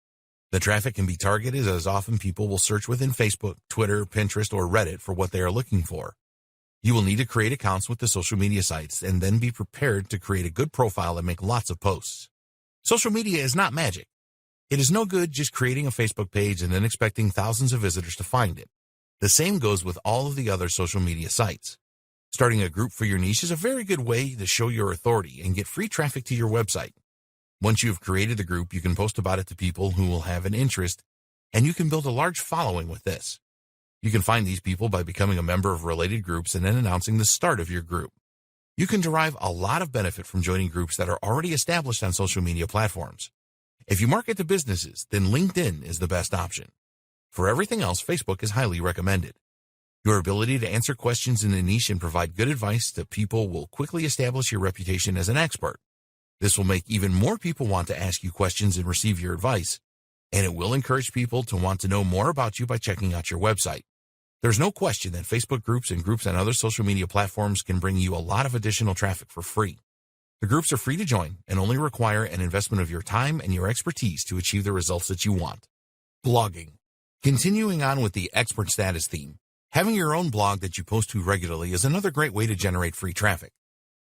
The traffic can be targeted as often people will search within Facebook, Twitter, Pinterest, or Reddit for what they are looking for. You will need to create accounts with the social media sites and then be prepared to create a good profile and make lots of posts. Social media is not magic. It is no good just creating a Facebook page and then expecting thousands of visitors to find it. The same goes with all of the other social media sites. Starting a group for your niche is a very good way to show your authority and get free traffic to your website. Once you have created the group, you can post about it to people who will have an interest, and you can build a large following with this. You can find these people by becoming a member of related groups and then announcing the start of your group. You can derive a lot of benefit from joining groups that are already established on social media platforms. If you market to businesses, then LinkedIn is the best option. For everything else, Facebook is highly recommended. Your ability to answer questions in a niche and provide good advice to people will quickly establish your reputation as an expert. This will make even more people want to ask you questions and receive your advice, and it will encourage people to want to know more about you by checking out your website. There's no question that Facebook groups and groups on other social media platforms can bring you a lot of additional traffic for free. The groups are free to join and only require an investment of your time and your expertise to achieve the results that you want. Blogging. Continuing on with the expert status theme, having your own blog that you post to regularly is another great way to generate free traffic.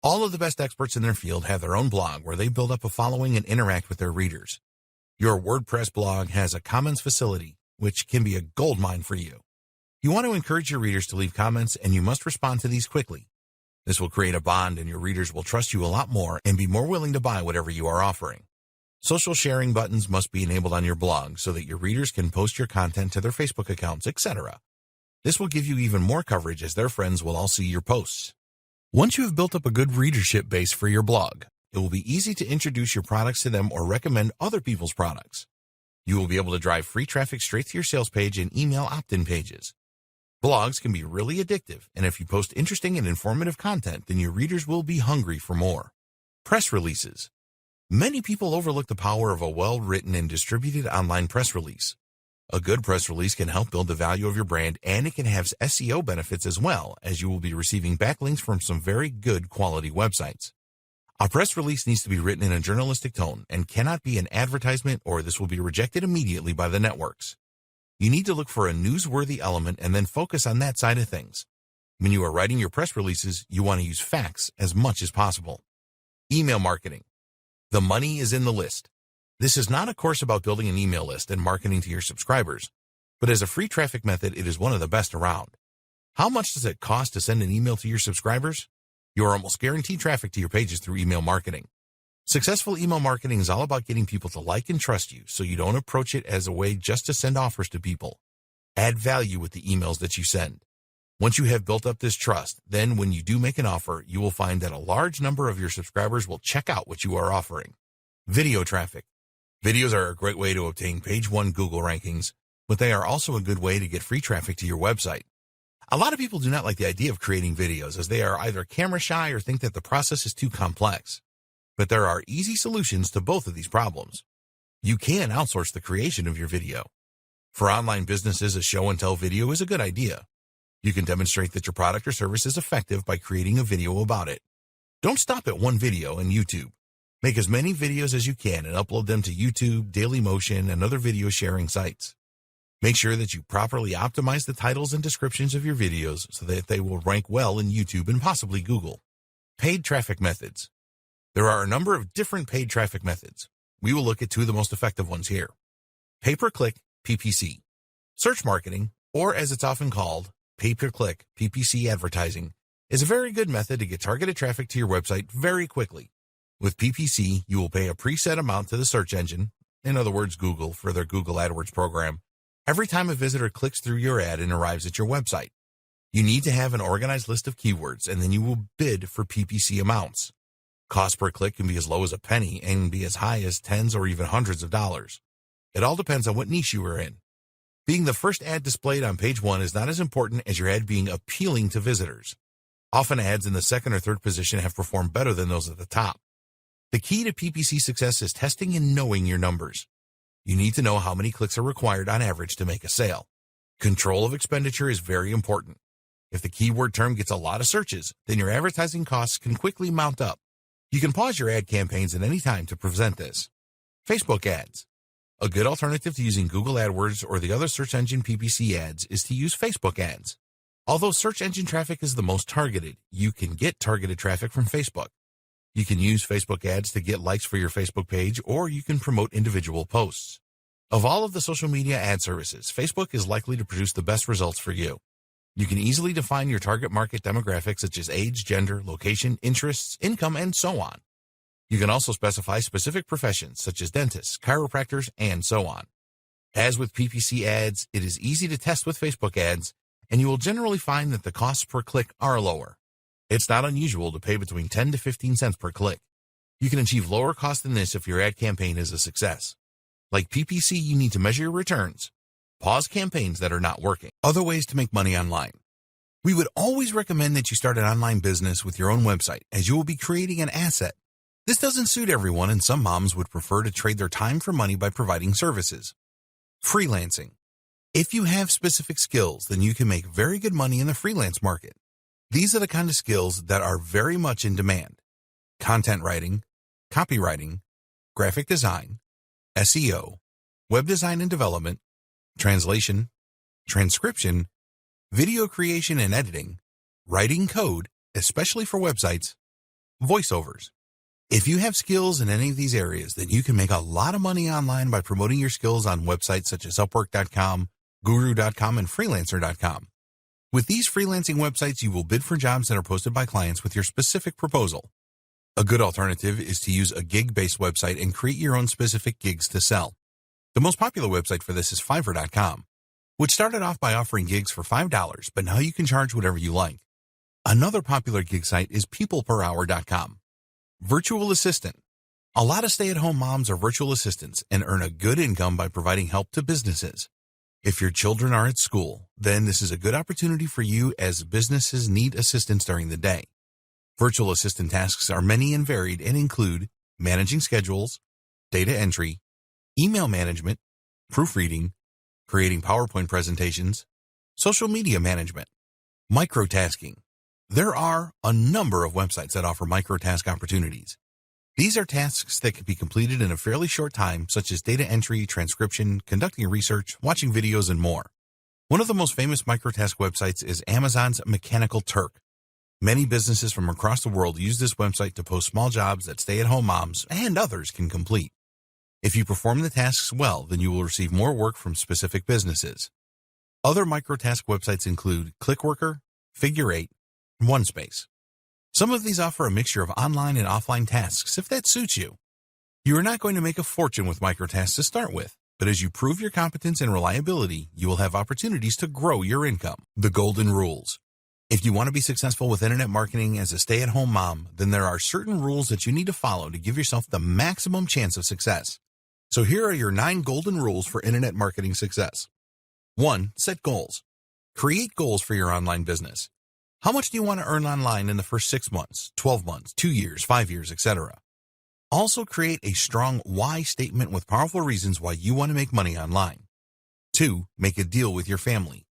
All of the best experts in their field have their own blog where they build up a following and interact with their readers. Your WordPress blog has a comments facility, which can be a goldmine for you. You want to encourage your readers to leave comments, and you must respond to these quickly. This will create a bond, and your readers will trust you a lot more and be more willing to buy whatever you are offering. Social sharing buttons must be enabled on your blog so that your readers can post your content to their Facebook accounts, etc. This will give you even more coverage as their friends will all see your posts. Once you have built up a good readership base for your blog, it will be easy to introduce your products to them or recommend other people's products. You will be able to drive free traffic straight to your sales page and email opt-in pages. Blogs can be really addictive, and if you post interesting and informative content, then your readers will be hungry for more. Press releases. Many people overlook the power of a well-written and distributed online press release. A good press release can help build the value of your brand, and it can have SEO benefits as well, as you will be receiving backlinks from some very good quality websites. A press release needs to be written in a journalistic tone and cannot be an advertisement, or this will be rejected immediately by the networks. You need to look for a newsworthy element and then focus on that side of things. When you are writing your press releases, you want to use facts as much as possible. Email marketing. The money is in the list. This is not a course about building an email list and marketing to your subscribers, but as a free traffic method, it is one of the best around. How much does it cost to send an email to your subscribers? You are almost guaranteed traffic to your pages through email marketing. Successful email marketing is all about getting people to like and trust you, so you don't approach it as a way just to send offers to people. Add value with the emails that you send. Once you have built up this trust, then when you do make an offer, you will find that a large number of your subscribers will check out what you are offering. Video traffic. Videos are a great way to obtain page 1 Google rankings, but they are also a good way to get free traffic to your website. A lot of people do not like the idea of creating videos, as they are either camera shy or think that the process is too complex. But there are easy solutions to both of these problems. You can outsource the creation of your video. For online businesses, a show and tell video is a good idea. You can demonstrate that your product or service is effective by creating a video about it. Don't stop at one video on YouTube. Make as many videos as you can and upload them to YouTube, Dailymotion, and other video sharing sites. Make sure that you properly optimize the titles and descriptions of your videos so that they will rank well in YouTube and possibly Google. Paid traffic methods. There are a number of different paid traffic methods. We will look at 2 of the most effective ones here. Pay-per-click, PPC. Search marketing, or as it's often called, pay-per-click, PPC advertising, is a very good method to get targeted traffic to your website very quickly. With PPC, you will pay a preset amount to the search engine, in other words Google, for their Google AdWords program, every time a visitor clicks through your ad and arrives at your website. You need to have an organized list of keywords, and then you will bid for PPC amounts. Cost per click can be as low as a penny and be as high as tens or even hundreds of dollars. It all depends on what niche you are in. Being the first ad displayed on page 1 is not as important as your ad being appealing to visitors. Often ads in the second or third position have performed better than those at the top. The key to PPC success is testing and knowing your numbers. You need to know how many clicks are required on average to make a sale. Control of expenditure is very important. If the keyword term gets a lot of searches, then your advertising costs can quickly mount up. You can pause your ad campaigns at any time to prevent this. Facebook ads. A good alternative to using Google AdWords or the other search engine PPC ads is to use Facebook ads. Although search engine traffic is the most targeted, you can get targeted traffic from Facebook. You can use Facebook ads to get likes for your Facebook page, or you can promote individual posts. Of all of the social media ad services, Facebook is likely to produce the best results for you. You can easily define your target market demographics such as age, gender, location, interests, income, and so on. You can also specify specific professions such as dentists, chiropractors, and so on. As with PPC ads, it is easy to test with Facebook ads, and you will generally find that the costs per click are lower. It's not unusual to pay between 10 to 15 cents per click. You can achieve lower cost than this if your ad campaign is a success. Like PPC, you need to measure your returns. Pause campaigns that are not working. Other ways to make money online. We would always recommend that you start an online business with your own website, as you will be creating an asset. This doesn't suit everyone, and some moms would prefer to trade their time for money by providing services. Freelancing. If you have specific skills, then you can make very good money in the freelance market. These are the kind of skills that are very much in demand. Content writing, copywriting, graphic design, SEO, web design and development, translation, transcription, video creation and editing, writing code, especially for websites, voiceovers. If you have skills in any of these areas, then you can make a lot of money online by promoting your skills on websites such as Upwork.com, Guru.com, and Freelancer.com. With these freelancing websites, you will bid for jobs that are posted by clients with your specific proposal. A good alternative is to use a gig-based website and create your own specific gigs to sell. The most popular website for this is Fiverr.com, which started off by offering gigs for $5, but now you can charge whatever you like. Another popular gig site is PeoplePerHour.com. Virtual assistant. A lot of stay-at-home moms are virtual assistants and earn a good income by providing help to businesses. If your children are at school, then this is a good opportunity for you, as businesses need assistance during the day. Virtual assistant tasks are many and varied and include managing schedules, data entry, email management, proofreading, creating PowerPoint presentations, social media management, microtasking. There are a number of websites that offer microtask opportunities. These are tasks that can be completed in a fairly short time, such as data entry, transcription, conducting research, watching videos, and more. One of the most famous microtask websites is Amazon's Mechanical Turk. Many businesses from across the world use this website to post small jobs that stay-at-home moms and others can complete. If you perform the tasks well, then you will receive more work from specific businesses. Other microtask websites include ClickWorker, Figure8, and OneSpace. Some of these offer a mixture of online and offline tasks if that suits you. You are not going to make a fortune with microtasks to start with, but as you prove your competence and reliability, you will have opportunities to grow your income. The golden rules. If you want to be successful with internet marketing as a stay-at-home mom, then there are certain rules that you need to follow to give yourself the maximum chance of success. So here are your 9 golden rules for internet marketing success. 1. Set goals. Create goals for your online business. How much do you want to earn online in the first 6 months, 12 months, 2 years, 5 years, etc.? Also create a strong why statement with powerful reasons why you want to make money online. 2. Make a deal with your family.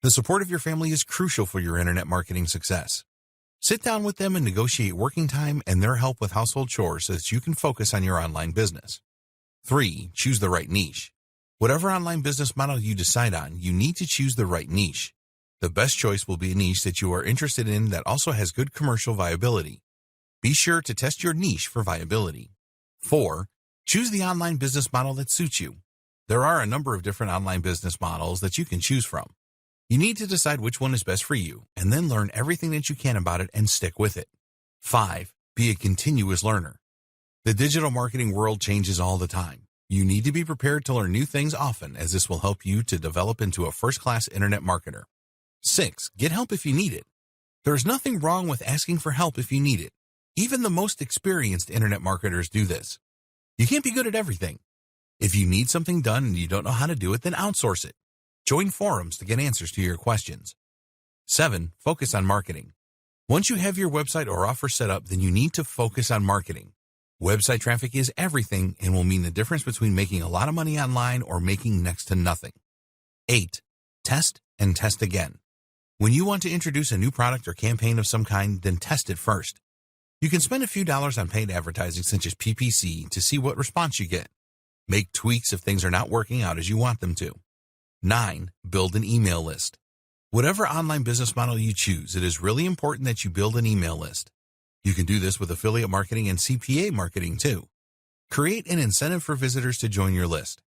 The support of your family is crucial for your internet marketing success. Sit down with them and negotiate working time and their help with household chores so that you can focus on your online business. 3. Choose the right niche. Whatever online business model you decide on, you need to choose the right niche. The best choice will be a niche that you are interested in that also has good commercial viability. Be sure to test your niche for viability. 4. Choose the online business model that suits you. There are a number of different online business models that you can choose from. You need to decide which one is best for you, and then learn everything that you can about it and stick with it. 5. Be a continuous learner. The digital marketing world changes all the time. You need to be prepared to learn new things often, as this will help you to develop into a first-class internet marketer. 6. Get help if you need it. There is nothing wrong with asking for help if you need it. Even the most experienced internet marketers do this. You can't be good at everything. If you need something done and you don't know how to do it, then outsource it. Join forums to get answers to your questions. 7. Focus on marketing. Once you have your website or offer set up, then you need to focus on marketing. Website traffic is everything and will mean the difference between making a lot of money online or making next to nothing. 8. Test and test again. When you want to introduce a new product or campaign of some kind, then test it first. You can spend a few dollars on paid advertising such as PPC to see what response you get. Make tweaks if things are not working out as you want them to. 9. Build an email list. Whatever online business model you choose, it is really important that you build an email list. You can do this with affiliate marketing and CPA marketing too. Create an incentive for visitors to join your list.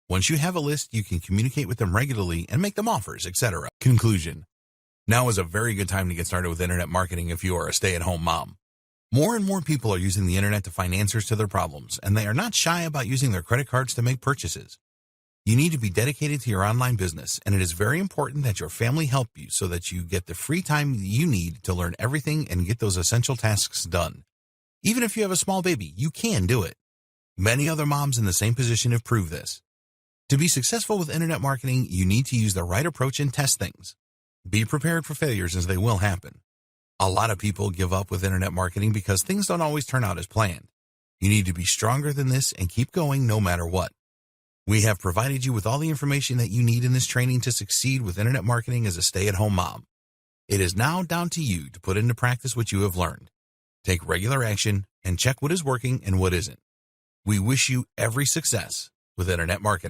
Once you have a list, you can communicate with them regularly and make them offers, etc. Conclusion. Now is a very good time to get started with internet marketing if you are a stay-at-home mom. More and more people are using the internet to find answers to their problems, and they are not shy about using their credit cards to make purchases. You need to be dedicated to your online business, and it is very important that your family help you so that you get the free time you need to learn everything and get those essential tasks done. Even if you have a small baby, you can do it. Many other moms in the same position have proved this. To be successful with internet marketing, you need to use the right approach and test things. Be prepared for failures as they will happen. A lot of people give up with internet marketing because things don't always turn out as planned. You need to be stronger than this and keep going no matter what. We have provided you with all the information that you need in this training to succeed with internet marketing as a stay-at-home mom. It is now down to you to put into practice what you have learned. Take regular action and check what is working and what isn't. We wish you every success with internet marketing.